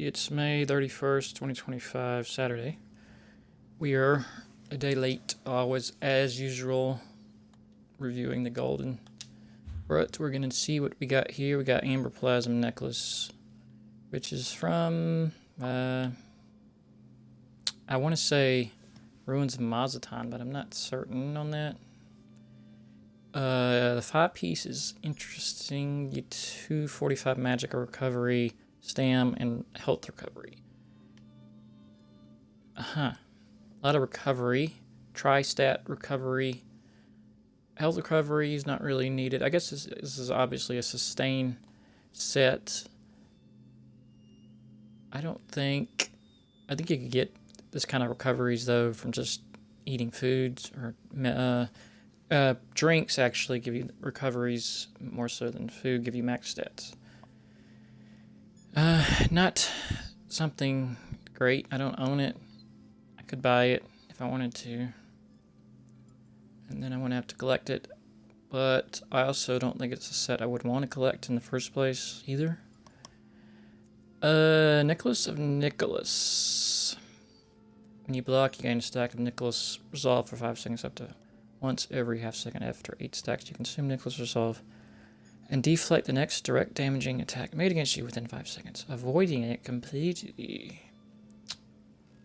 It's May 31st, 2025, Saturday. We are a day late, always as usual, reviewing the golden. But we're going to see what we got here. We got Amber Plasm Necklace, which is from, I want to say Ruins of Mazatan, but I'm not certain on that. The 5-piece is interesting. You get 245 magic recovery, stam, and health recovery. A lot of recovery. Tri-stat recovery. Health recovery is not really needed. I guess this is obviously a sustain set. I think you could get this kind of recoveries, though, from just eating foods or drinks actually give you recoveries more so than food give you max stats. Not something great. I don't own it. I could buy it if I wanted to. And then I wouldn't have to collect it. But I also don't think it's a set I would want to collect in the first place either. Necklace of Nicholas. When you block, you gain a stack of Nicholas Resolve for 5 seconds up to once every half second. After 8 stacks, you consume Nicholas Resolve and deflect the next direct damaging attack made against you within 5 seconds, avoiding it completely.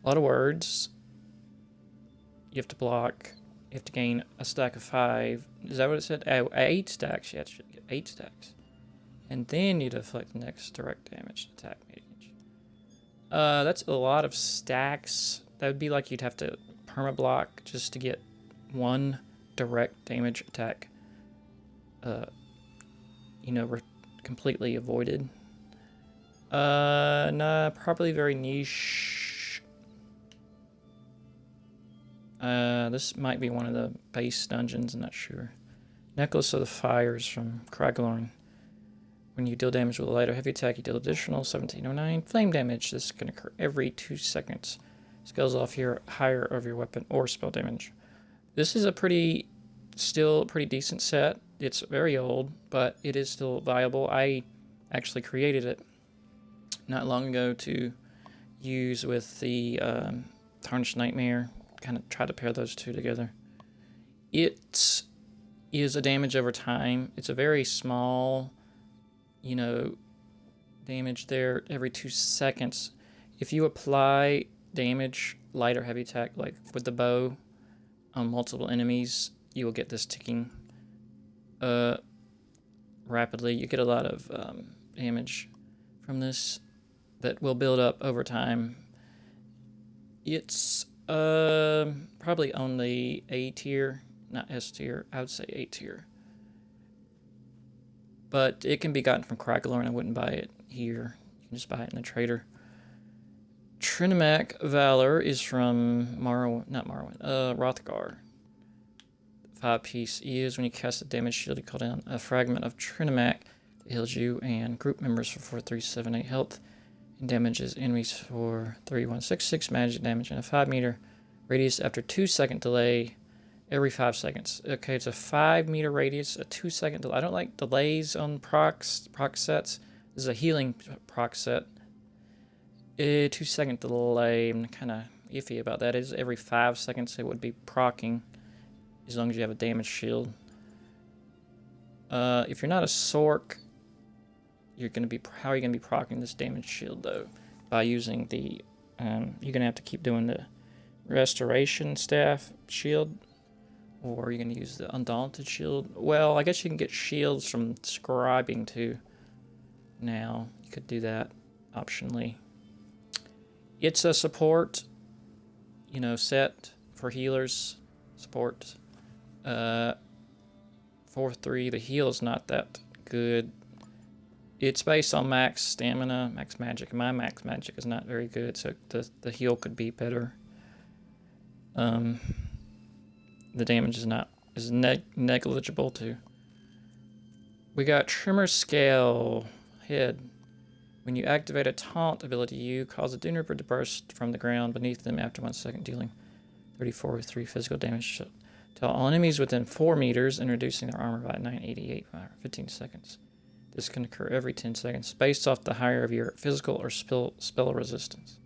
A lot of words. You have to block. You have to gain a stack of 5. Is that what it said? 8 stacks. You should get 8 stacks. And then you deflect the next direct damage attack made against you. That's a lot of stacks. That would be like you'd have to permablock just to get one direct damage attack completely avoided. Nah, probably very niche. This might be one of the base dungeons, I'm not sure. Necklace of the Fires from Craglorn. When you deal damage with a light or heavy attack, you deal additional 1709 flame damage. This can occur every 2 seconds. Scales off here higher of your weapon or spell damage. This is still a pretty decent set. It's very old, but it is still viable. I actually created it not long ago to use with the Tarnished Nightmare. Kind of try to pair those two together. It is a damage over time. It's a very small, damage there every 2 seconds. If you apply damage, light or heavy attack, like with the bow, on multiple enemies, you will get this ticking rapidly. You get a lot of damage from this that will build up over time. It's probably only A tier, not S tier. I would say A tier. But it can be gotten from Craglorn. I wouldn't buy it here. You can just buy it in the trader. Trinimac Valor is from Rothgar. 5-piece is when you cast a damage shield, you call down a fragment of Trinimac that heals you and group members for 4378 health and damages enemies for 3166 magic damage in a 5-meter radius after 2-second delay every 5 seconds. Okay, it's a 5-meter radius, a 2-second delay. I don't like delays on proc sets. This is a healing proc set. 2-second delay, I'm kind of iffy about that. Is every 5 seconds it would be proccing, as long as you have a damage shield. If you're not a Sork, how are you going to be proccing this damage shield though? By using the, you're going to have to keep doing the Restoration Staff shield, or you're going to use the Undaunted shield. Well, I guess you can get shields from scribing too. Now you could do that optionally. It's a support, set for healers. Support. 4-3. The heal is not that good. It's based on max stamina, max magic. My max magic is not very good, so the heal could be better. The damage is negligible too. We got Tremor Scale Head. When you activate a taunt ability, you cause a Dune Reaper to burst from the ground beneath them after 1 second, dealing 34 physical damage to all enemies within 4 meters and reducing their armor by 988 for 15 seconds. This can occur every 10 seconds, based off the higher of your physical or spell resistance.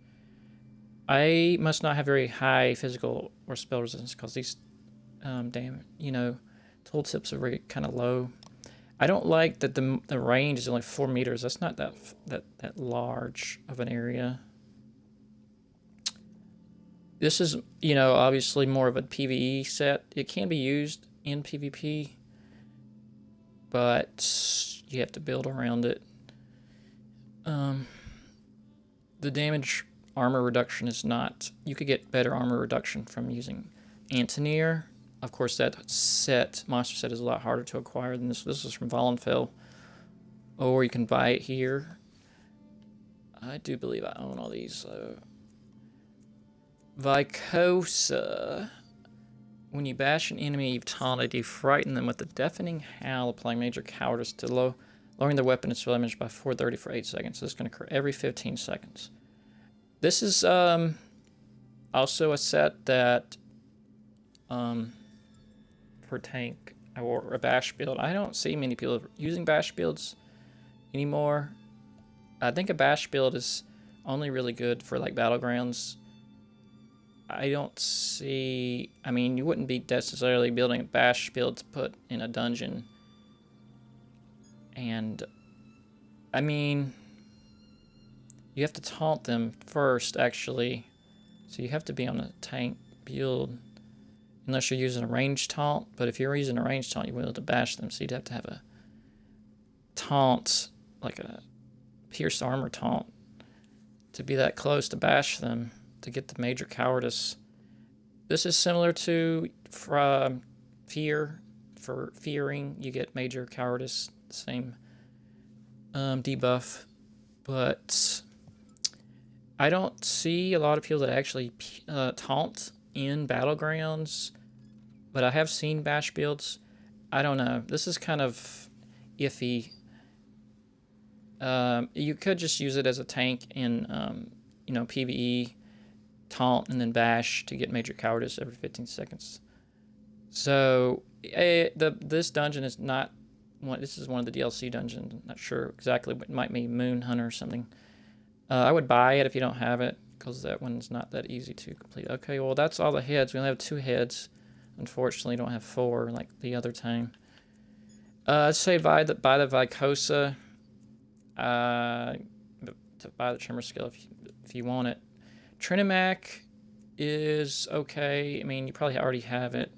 I must not have very high physical or spell resistance because these, tooltips are very kind of low. I don't like that the range is only 4 meters. That's not that large of an area. This is, obviously more of a PvE set. It can be used in PvP, but you have to build around it. The damage armor reduction is not... You could get better armor reduction from using Antinir. Of course, that monster set is a lot harder to acquire than this. This is from Vahlenfell. Or you can buy it here. I do believe I own all these, so... Vycosa. When you bash an enemy you've taunted, you frighten them with a deafening howl, applying major cowardice to lowering their weapon and spell damage by 430 for 8 seconds. This is going to occur every 15 seconds. This is also a set that for tank or a bash build. I don't see many people using bash builds anymore. I think a bash build is only really good for like battlegrounds. I don't see... I mean, you wouldn't be necessarily building a bash build to put in a dungeon. And, I mean, you have to taunt them first, actually. So you have to be on a tank build. Unless you're using a ranged taunt. But if you're using a ranged taunt, you will be able to bash them. So you'd have to have a taunt, like a pierced armor taunt, to be that close to bash them, to get the major cowardice. This is similar to fear. For fearing, you get major cowardice, same debuff. But I don't see a lot of people that actually taunt in battlegrounds. But I have seen bash builds. I don't know. This is kind of iffy. You could just use it as a tank in PvE. Taunt and then bash to get major cowardice every 15 seconds. So this dungeon is not one. This is one of the DLC dungeons. I'm not sure exactly, but it might be Moon Hunter or something. I would buy it if you don't have it, because that one's not that easy to complete. Okay, well that's all the heads. We only have 2 heads. Unfortunately, don't have 4 like the other time. I'd say buy the Vycosa. To buy the Tremor skill if you want it. Trinimac is okay. I mean, you probably already have it.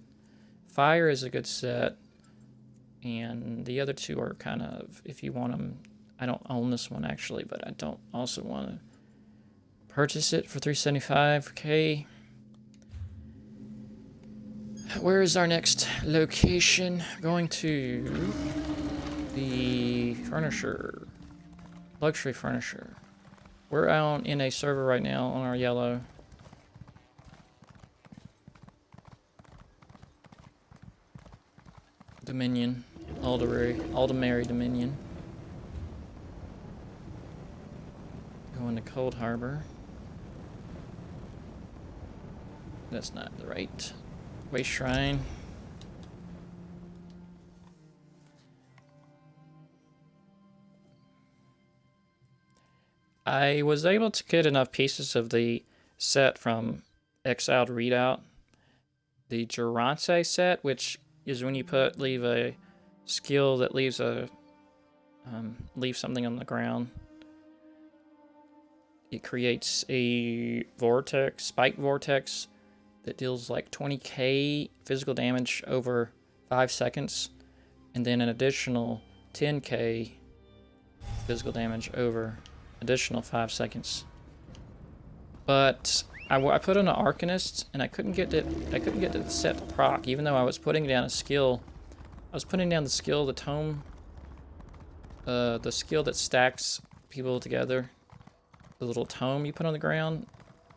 Fire is a good set. And the other 2 are kind of, if you want them, I don't own this one actually, but I don't also want to purchase it for $375. Where is our next location? Going to the furniture. Luxury furniture. We're out in a server right now on our yellow. Dominion. Aldemary Dominion. Going to Cold Harbor. That's not the right. Waste Shrine. I was able to get enough pieces of the set from Exiled Readout. The Durance set, which is when you leave a skill that leaves something on the ground. It creates a spike vortex that deals like 20k physical damage over 5 seconds, and then an additional 10k physical damage over additional 5 seconds. But I put on an Arcanist and I couldn't get it. I couldn't get the set to proc, even though I was putting down a skill. I was putting down the skill, the tome, the skill that stacks people together. The little tome you put on the ground.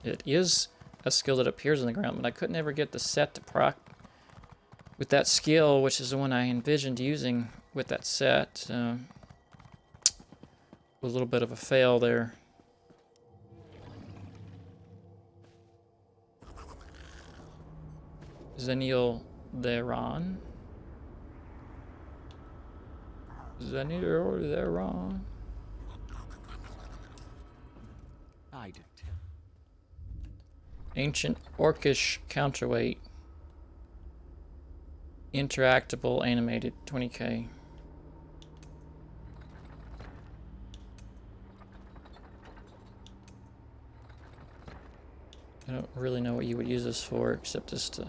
It is a skill that appears on the ground, but I couldn't ever get the set to proc with that skill, which is the one I envisioned using with that set. A little bit of a fail there. Zenial Theron. Is that neither or they're wrong? I do. Ancient Orcish counterweight. Interactable animated 20k. I don't really know what you would use this for except just to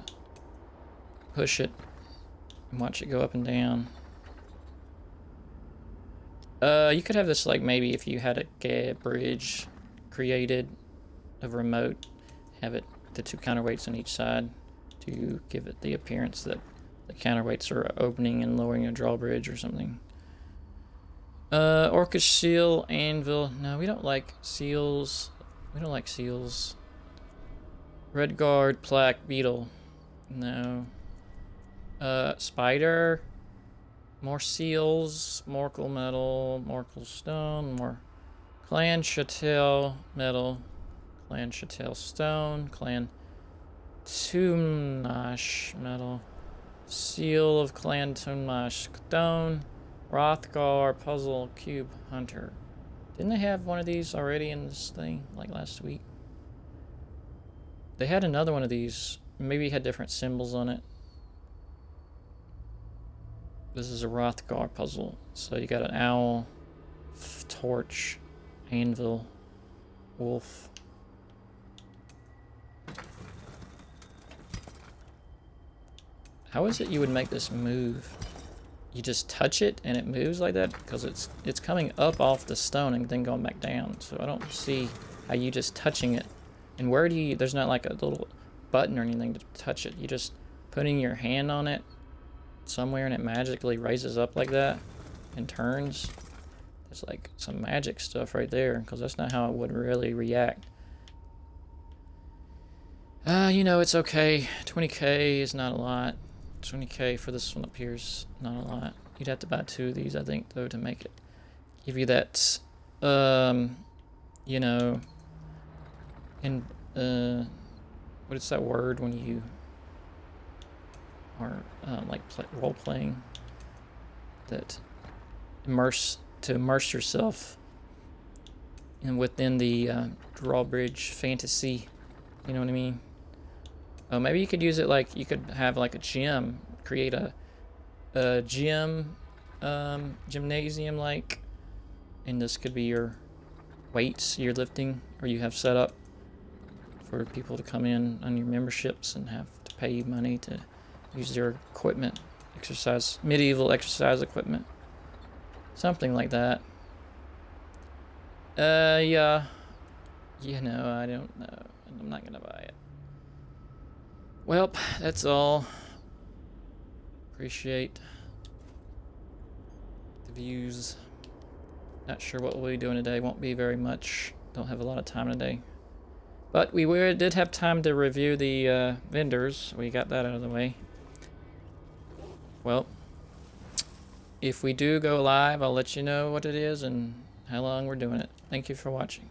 push it and watch it go up and down. You could have this like maybe if you had a bridge created of remote, have it the two counterweights on each side to give it the appearance that the counterweights are opening and lowering a drawbridge or something. Orcish seal, anvil. No, we don't like seals. We don't like seals. Redguard, plaque, beetle. No. Spider. More seals, Morkel metal, Morkel stone, more Clan Chattel metal, Clan Chattel stone, Clan Tumnash metal, Seal of Clan Tumnash stone, Rothgar puzzle cube hunter. Didn't they have one of these already in this thing, like last week? They had another one of these, maybe it had different symbols on it. This is a Rothgar puzzle. So you got an owl, torch, anvil, wolf. How is it you would make this move? You just touch it and it moves like that? Because it's coming up off the stone and then going back down. So I don't see how you just touching it. And where do you, there's not like a little button or anything to touch it. You just putting your hand on it somewhere and it magically raises up like that and turns. It's like some magic stuff right there, because that's not how it would really react. You know, it's okay. 20k is not a lot. 20k for this one up here is not a lot. You'd have to buy two of these, I think, though, to make it give you that, you know, and what is that word when you are like role playing, that immerse yourself in within the drawbridge fantasy, you know what I mean? Oh, maybe you could use it like you could have like a gym, create a gym, gymnasium like, and this could be your weights you're lifting, or you have set up for people to come in on your memberships and have to pay you money to use their equipment, medieval exercise equipment, something like that. Yeah, you know, I don't know, and I'm not gonna buy it. Well, that's all. Appreciate the views. Not sure what we'll be doing today. Won't be very much. Don't have a lot of time today. But we did have time to review the vendors. We got that out of the way. Well, if we do go live, I'll let you know what it is and how long we're doing it. Thank you for watching.